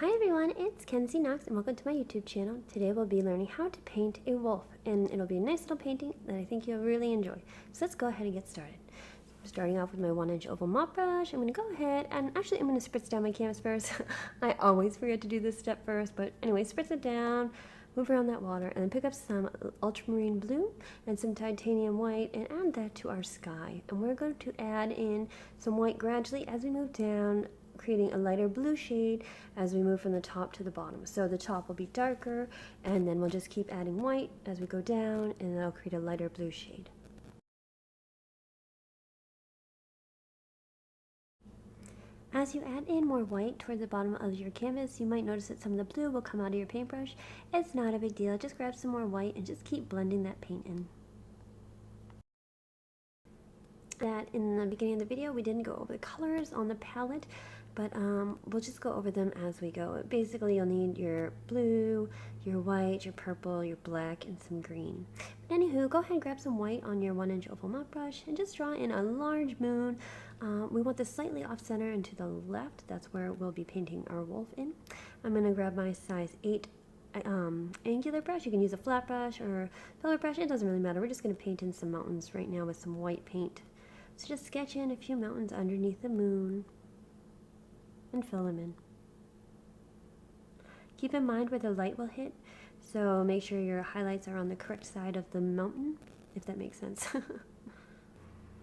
Hi everyone, it's Kenzy Knoxx and welcome to my YouTube channel. Today we'll be learning how to paint a wolf, and it'll be a nice little painting that I think you'll really enjoy. So let's go ahead and get started. I'm starting off with my 1-inch oval mop brush. I'm going to go ahead and actually I'm going to spritz down my canvas first. I always forget to do this step first, but anyway, spritz it down, move around that water, and then pick up some ultramarine blue and some titanium white and add that to our sky. And we're going to add in some white gradually as we move down, creating a lighter blue shade as we move from the top to the bottom. So the top will be darker, and then we'll just keep adding white as we go down, and that'll create a lighter blue shade. As you add in more white toward the bottom of your canvas, you might notice that some of the blue will come out of your paintbrush. It's not a big deal, just grab some more white and just keep blending that paint in. That in the beginning of the video we didn't go over the colors on the palette, but we'll just go over them as we go. Basically you'll need your blue, your white, your purple, your black, and some green. But anywho, go ahead and grab some white on your 1-inch oval mop brush and just draw in a large moon. We want this slightly off center and to the left. That's where we'll be painting our wolf in. I'm going to grab my size 8 angular brush. You can use a flat brush or filler brush, it doesn't really matter. We're just going to paint in some mountains right now with some white paint. So just sketch in a few mountains underneath the moon and fill them in. Keep in mind where the light will hit, so make sure your highlights are on the correct side of the mountain, if that makes sense.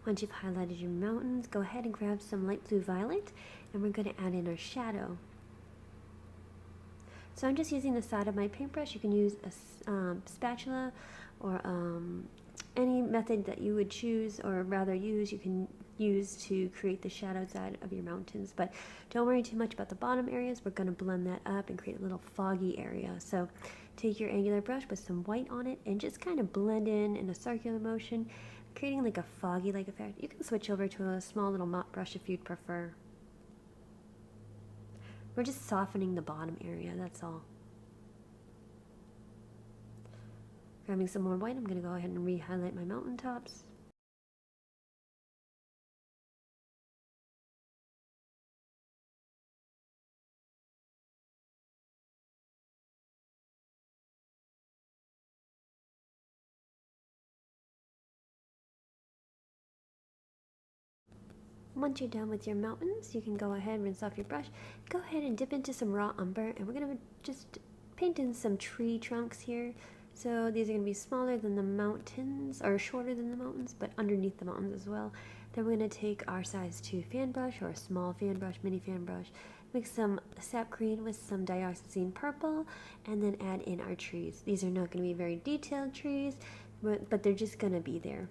Once you've highlighted your mountains, go ahead and grab some light blue violet, and we're going to add in our shadow. So I'm just using the side of my paintbrush. You can use a spatula or any method that you would choose, or rather you can use to create the shadow side of your mountains. But don't worry too much about the bottom areas. We're going to blend that up and create a little foggy area. So take your angular brush with some white on it and just kind of blend in a circular motion, creating like a foggy-like effect. You can switch over to a small little mop brush if you'd prefer. We're just softening the bottom area, that's all. Grabbing some more white, I'm going to go ahead and re-highlight my mountaintops. Once you're done with your mountains, you can go ahead and rinse off your brush. Go ahead and dip into some raw umber, and we're going to just paint in some tree trunks here. So these are going to be smaller than the mountains, or shorter than the mountains, but underneath the mountains as well. Then we're going to take our size 2 fan brush, or a small fan brush, mini fan brush, mix some sap green with some dioxazine purple, and then add in our trees. These are not going to be very detailed trees, but they're just going to be there.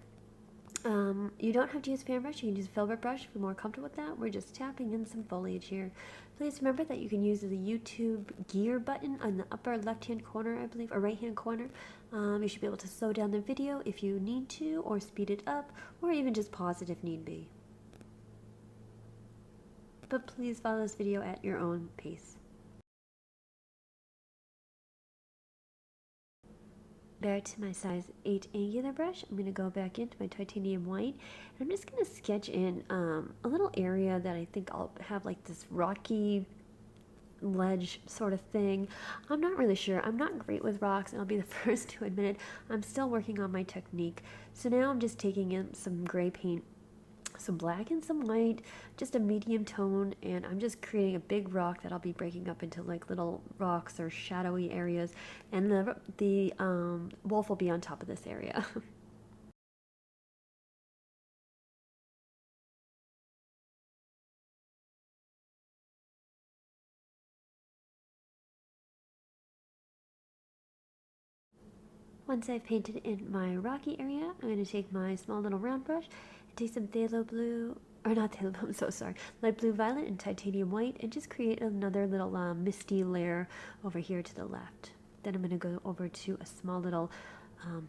You don't have to use a fan brush, you can use a filbert brush if you're more comfortable with that. We're just tapping in some foliage here. Please remember that you can use the YouTube gear button on the upper left hand corner, I believe, or right hand corner. You should be able to slow down the video if you need to, or speed it up, or even just pause it if need be. But please follow this video at your own pace. Back to my size 8 angular brush, I'm going to go back into my titanium white, and I'm just going to sketch in a little area that I think I'll have like this rocky ledge sort of thing. I'm not really sure. I'm not great with rocks, and I'll be the first to admit it. I'm still working on my technique. So now I'm just taking in some gray paint, some black and some white, just a medium tone, and I'm just creating a big rock that I'll be breaking up into like little rocks or shadowy areas, and the wolf will be on top of this area. Once I've painted in my rocky area, I'm going to take my small little round brush and take some phthalo blue, or not phthalo blue, I'm so sorry, light blue violet and titanium white, and just create another little misty layer over here to the left. Then I'm going to go over to a small little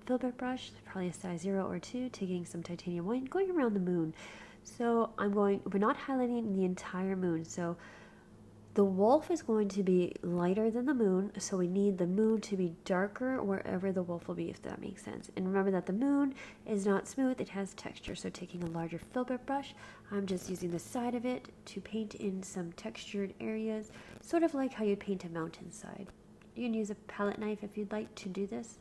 filbert brush, probably a size 0 or 2, taking some titanium white and going around the moon. So we're not highlighting the entire moon, so The wolf is going to be lighter than the moon, so we need the moon to be darker wherever the wolf will be, if that makes sense. And remember that the moon is not smooth, it has texture. So taking a larger filbert brush, I'm just using the side of it to paint in some textured areas, sort of like how you'd paint a mountainside. You can use a palette knife if you'd like to do this.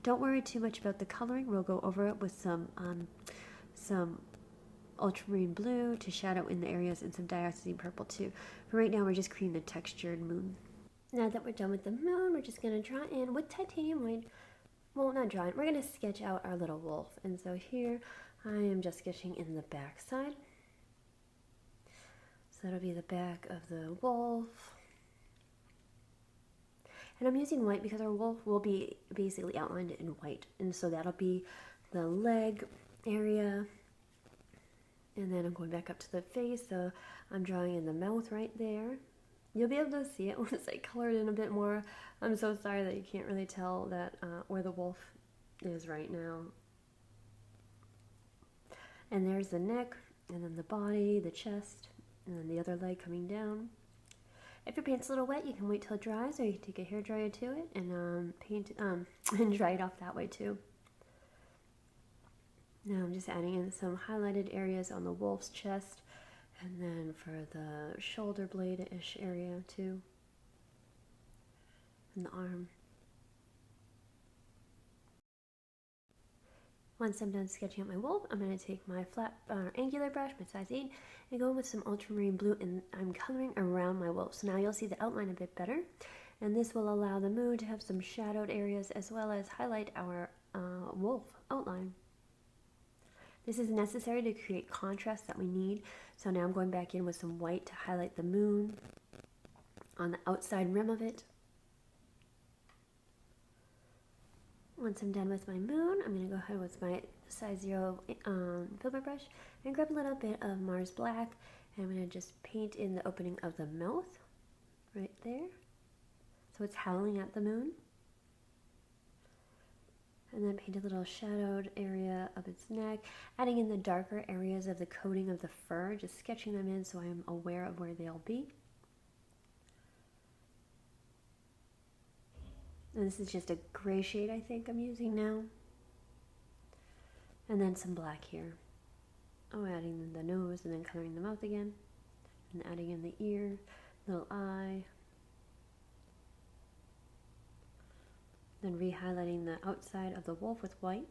Don't worry too much about the coloring. We'll go over it with some ultramarine blue to shadow in the areas and some dioxazine purple too. For right now, we're just creating the textured moon. Now that we're done with the moon, we're just going to draw in with titanium white. Well, not drawing. We're going to sketch out our little wolf. And so here, I am just sketching in the back side. So that'll be the back of the wolf. And I'm using white because our wolf will be basically outlined in white. And so that'll be the leg area. And then I'm going back up to the face, so I'm drawing in the mouth right there. You'll be able to see it once I color it in a bit more. I'm so sorry that you can't really tell that where the wolf is right now. And there's the neck, and then the body, the chest, and then the other leg coming down. If your paint's a little wet, you can wait till it dries, or you can take a hairdryer to it and paint and dry it off that way too. Now I'm just adding in some highlighted areas on the wolf's chest, and then for the shoulder blade-ish area too, and the arm. Once I'm done sketching out my wolf, I'm going to take my flat angular brush, my size 8, and go in with some ultramarine blue, and I'm coloring around my wolf. So now you'll see the outline a bit better, and this will allow the moon to have some shadowed areas as well as highlight our wolf outline. This is necessary to create contrast that we need. So now I'm going back in with some white to highlight the moon on the outside rim of it. Once I'm done with my moon, I'm going to go ahead with my size 0 filbert brush and grab a little bit of Mars Black. And I'm going to just paint in the opening of the mouth right there. So it's howling at the moon. And then paint a little shadowed area of its neck, adding in the darker areas of the coating of the fur, just sketching them in so I'm aware of where they'll be. And this is just a gray shade I think I'm using now. And then some black here. Oh, adding the nose and then coloring the mouth again. And adding in the ear, little eye. Then re-highlighting the outside of the wolf with white.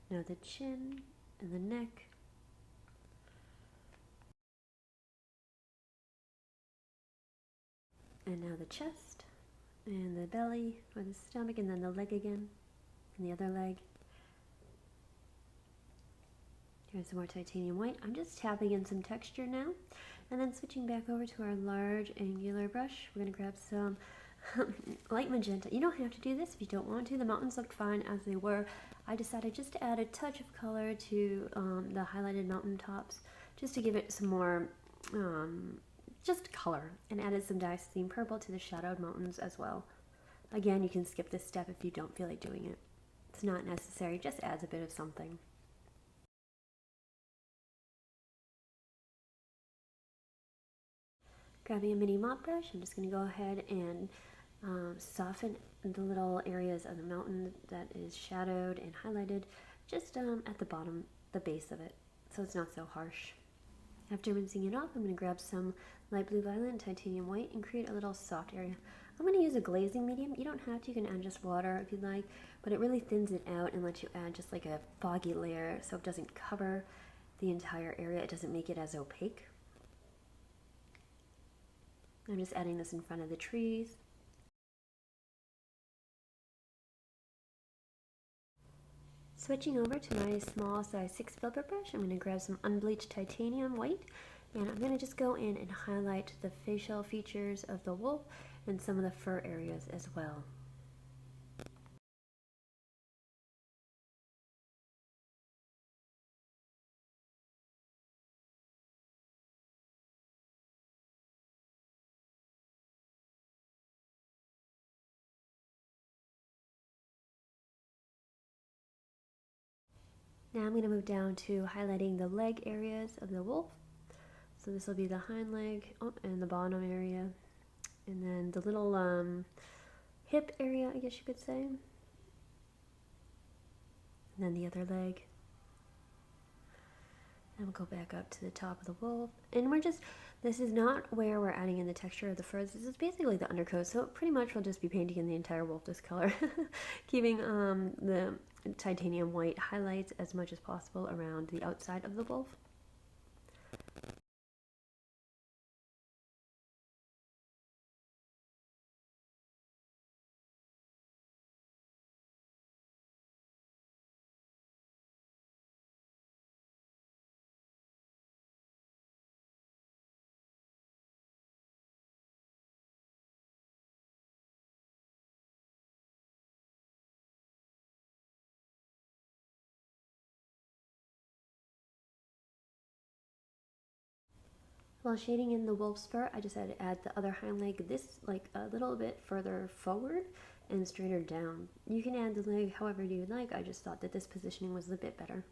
Now the chin and the neck. And now the chest and the belly or the stomach, and then the leg again and the other leg. Here's some more titanium white. I'm just tapping in some texture now, and then switching back over to our large angular brush. We're going to grab some light magenta. You don't have to do this if you don't want to. The mountains looked fine as they were. I decided just to add a touch of color to the highlighted mountain tops, just to give it some more just color, and added some dioxazine purple to the shadowed mountains as well. Again, you can skip this step if you don't feel like doing it. It's not necessary, just adds a bit of something. Grabbing a mini mop brush, I'm just going to go ahead and soften the little areas of the mountain that is shadowed and highlighted just at the bottom, the base of it, so it's not so harsh. After rinsing it off, I'm going to grab some light blue violet and titanium white and create a little soft area. I'm going to use a glazing medium. You don't have to, you can add just water if you'd like, but it really thins it out and lets you add just like a foggy layer so it doesn't cover the entire area. It doesn't make it as opaque. I'm just adding this in front of the trees. Switching over to my small size 6 filbert brush, I'm going to grab some unbleached titanium white, and I'm going to just go in and highlight the facial features of the wolf and some of the fur areas as well. Now I'm going to move down to highlighting the leg areas of the wolf. So this will be the hind leg, oh, and the bottom area, and then the little hip area, I guess you could say, and then the other leg. And we'll go back up to the top of the wolf, and this is not where we're adding in the texture of the furs. This is basically the undercoat, so pretty much we'll just be painting in the entire wolf this color, keeping the titanium white highlights as much as possible around the outside of the wolf. While shading in the wolf's fur, I just had to add the other hind leg, this like a little bit further forward and straighter down. You can add the leg however you like, I just thought that this positioning was a bit better.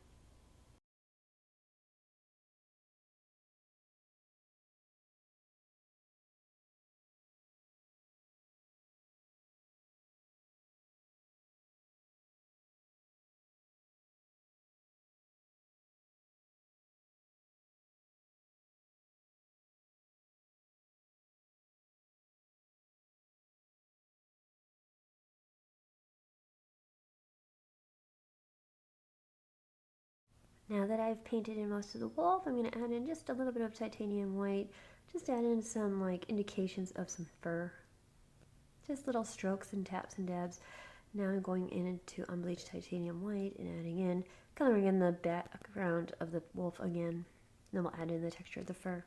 Now that I've painted in most of the wolf, I'm going to add in just a little bit of titanium white, just add in some like indications of some fur. Just little strokes and taps and dabs. Now I'm going in into unbleached titanium white and adding in, coloring in the background of the wolf again. Then we'll add in the texture of the fur.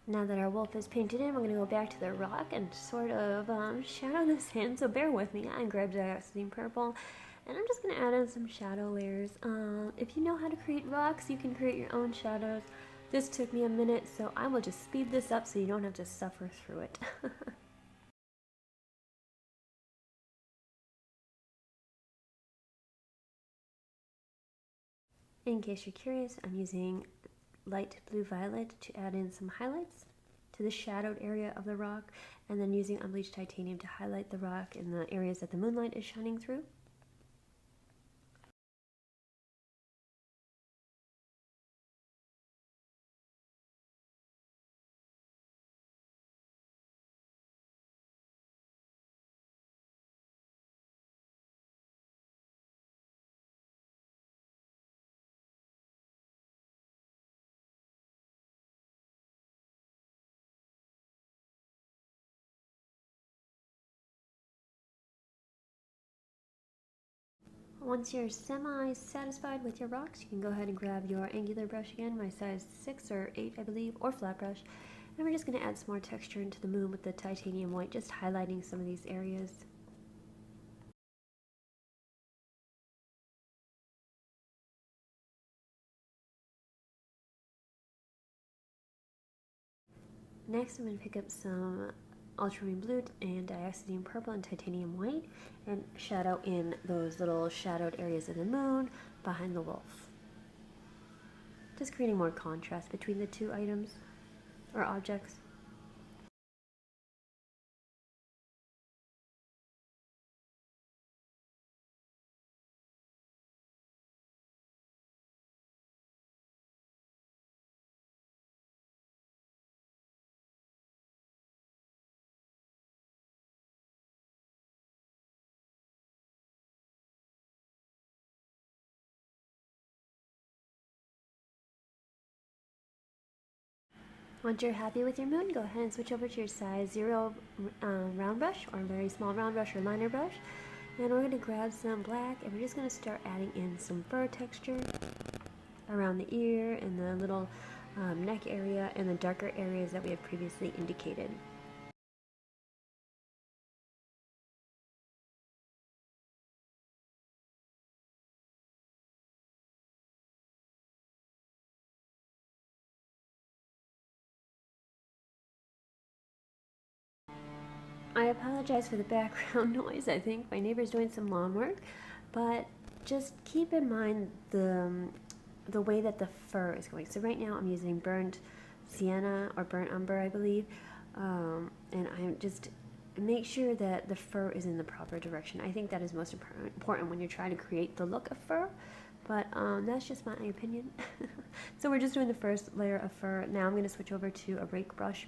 Now that our wolf is painted in, we're going to go back to the rock and sort of shadow this in, so bear with me. I grabbed Dioxazine Purple, and I'm just going to add in some shadow layers. If you know how to create rocks, you can create your own shadows. This took me a minute, so I will just speed this up so you don't have to suffer through it. In case you're curious, I'm using light blue violet to add in some highlights to the shadowed area of the rock, and then using unbleached titanium to highlight the rock in the areas that the moonlight is shining through. Once you're semi-satisfied with your rocks, you can go ahead and grab your angular brush again, my size 6 or 8 I believe, or flat brush. And we're just going to add some more texture into the moon with the titanium white, just highlighting some of these areas. Next I'm going to pick up some ultramarine blue and dioxazine purple and titanium white and shadow in those little shadowed areas of the moon behind the wolf. Just creating more contrast between the two items or objects. Once you're happy with your moon, go ahead and switch over to your size 0 round brush or very small round brush or liner brush. And we're going to grab some black and we're just going to start adding in some fur texture around the ear and the little neck area and the darker areas that we had previously indicated. I apologize for the background noise. I think my neighbor's doing some lawn work, but just keep in mind the way that the fur is going. So right now I'm using burnt sienna or burnt umber, I believe, and I'm just make sure that the fur is in the proper direction. I think that is most important when you're trying to create the look of fur, but that's just my opinion. So we're just doing the first layer of fur. Now I'm going to switch over to a rake brush.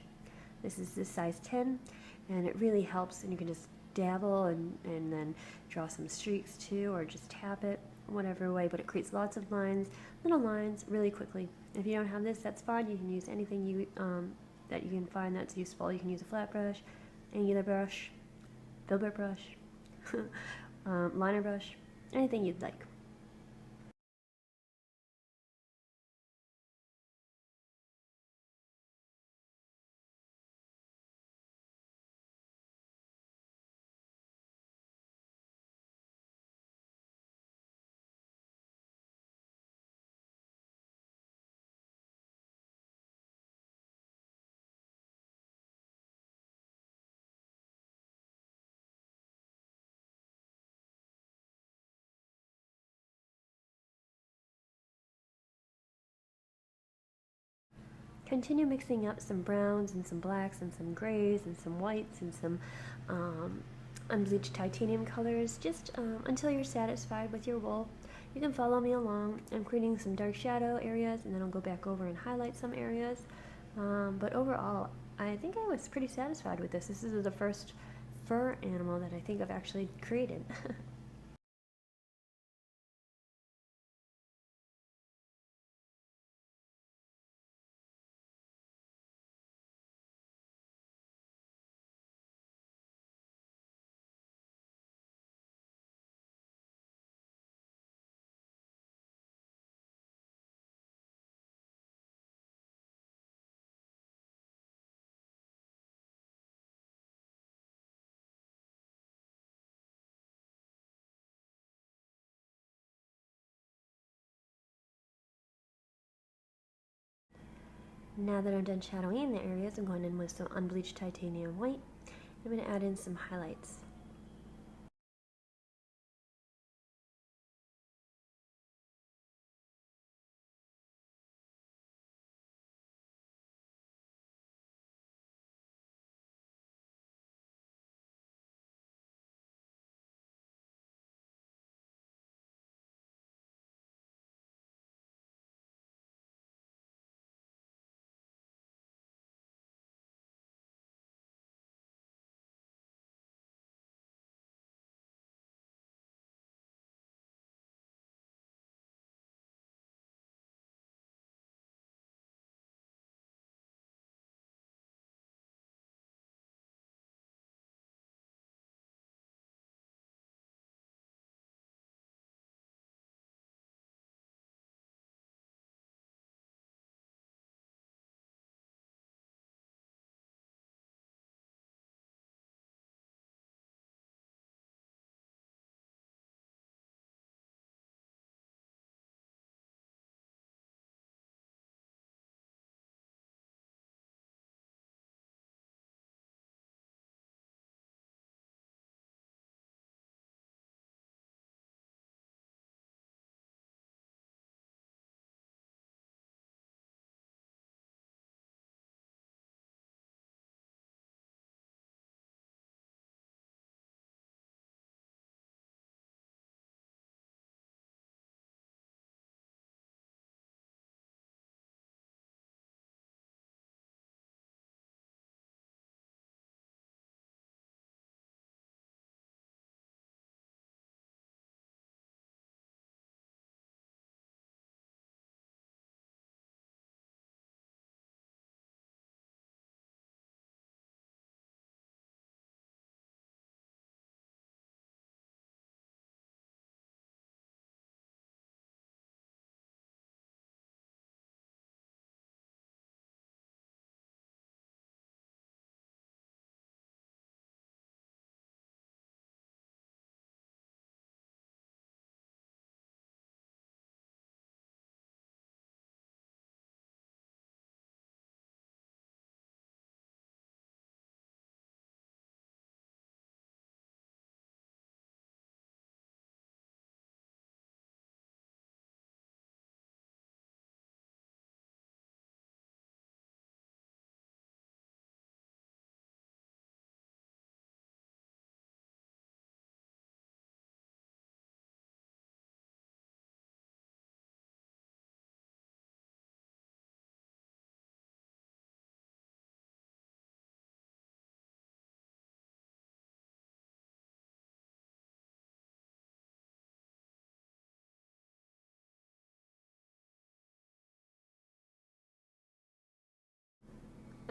This is this size 10, and it really helps, and you can just dabble and then draw some streaks too, or just tap it whatever way, but it creates lots of lines, little lines, really quickly. If you don't have this, that's fine. You can use anything you that you can find that's useful. You can use a flat brush, angular brush, filbert brush, liner brush, anything you'd like. Continue mixing up some browns and some blacks and some grays and some whites and some unbleached titanium colors, just until you're satisfied with your wool. You can follow me along. I'm creating some dark shadow areas, and then I'll go back over and highlight some areas. But overall, I think I was pretty satisfied with this. This is the first fur animal that I think I've actually created. Now that I'm done shadowing the areas, I'm going in with some unbleached titanium white. I'm going to add in some highlights.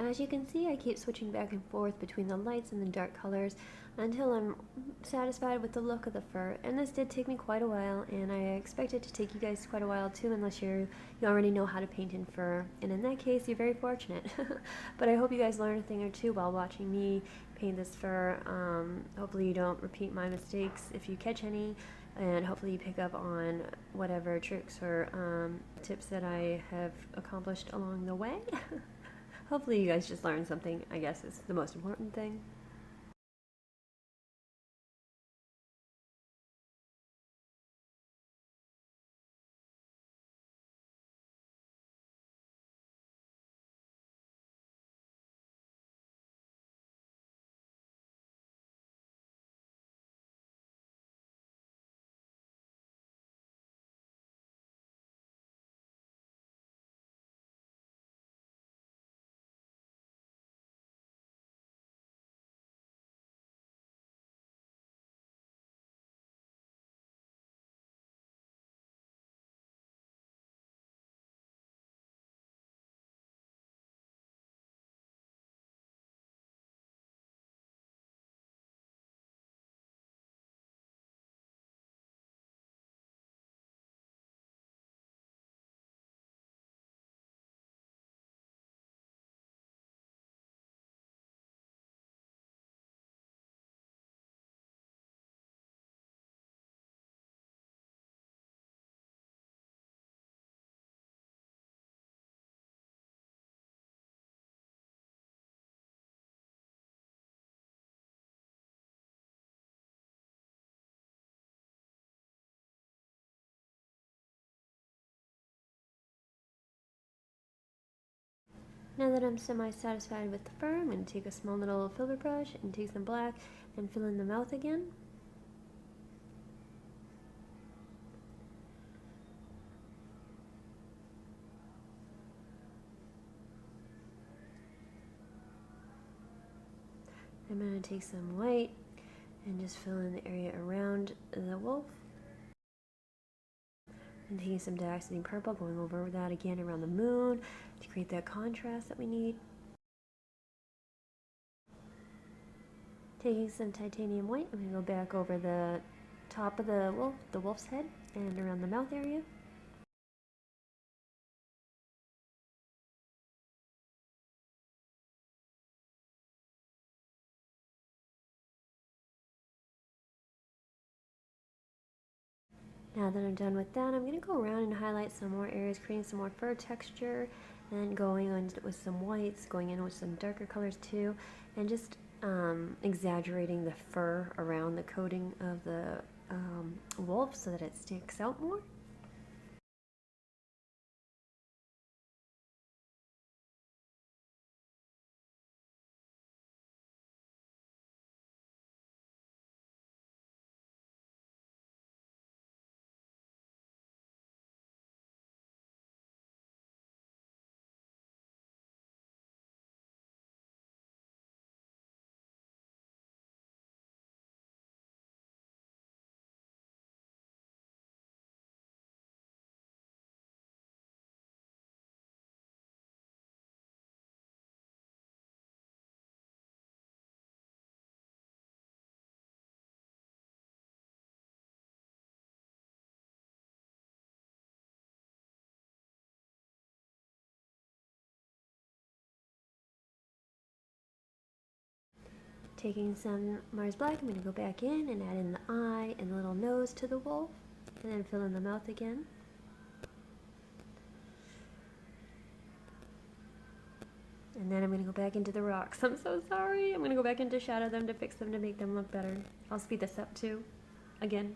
As you can see, I keep switching back and forth between the lights and the dark colors until I'm satisfied with the look of the fur. And this did take me quite a while, and I expect it to take you guys quite a while too, unless you already know how to paint in fur. And in that case, you're very fortunate. But I hope you guys learn a thing or two while watching me paint this fur. Hopefully you don't repeat my mistakes if you catch any, and hopefully you pick up on whatever tricks or tips that I have accomplished along the way. Hopefully you guys just learned something, I guess is the most important thing. Now that I'm semi-satisfied with the fur, I'm going to take a small little filbert brush and take some black and fill in the mouth again. I'm going to take some white and just fill in the area around the wolf. And taking some dazzling purple, going over that again around the moon to create that contrast that we need. Taking some titanium white, I'm going to go back over the top of the wolf's head, and around the mouth area. Now that I'm done with that, I'm going to go around and highlight some more areas, creating some more fur texture, and going on with some whites, going in with some darker colors too, and just exaggerating the fur around the coating of the wolf so that it sticks out more. Taking some Mars Black, I'm going to go back in and add in the eye and the little nose to the wolf, and then fill in the mouth again. And then I'm going to go back into the rocks. I'm so sorry. I'm going to go back into shadow them to fix them to make them look better. I'll speed this up too, again.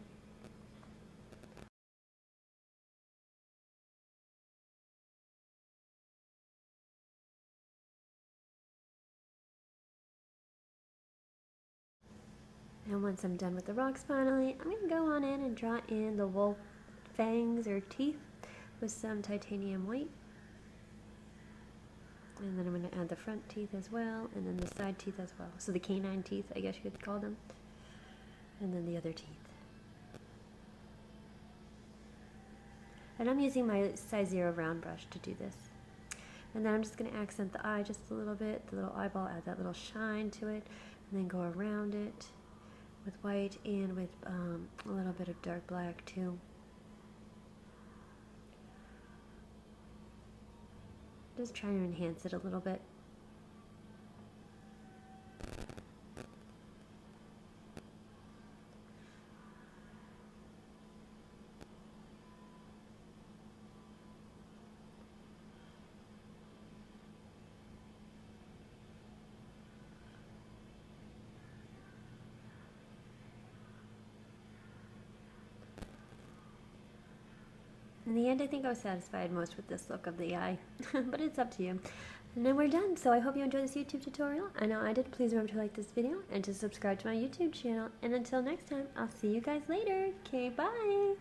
And once I'm done with the rocks finally, I'm going to go on in and draw in the wolf fangs or teeth with some titanium white. And then I'm going to add the front teeth as well, and then the side teeth as well. So the canine teeth, I guess you could call them. And then the other teeth. And I'm using my size 0 round brush to do this. And then I'm just going to accent the eye just a little bit, the little eyeball, add that little shine to it, and then go around it with white and with a little bit of dark black too. Just trying to enhance it a little bit. In the end, I think I was satisfied most with this look of the eye, but it's up to you. And then we're done. So I hope you enjoyed this YouTube tutorial. I know I did. Please remember to like this video and to subscribe to my YouTube channel. And until next time, I'll see you guys later. Okay, bye.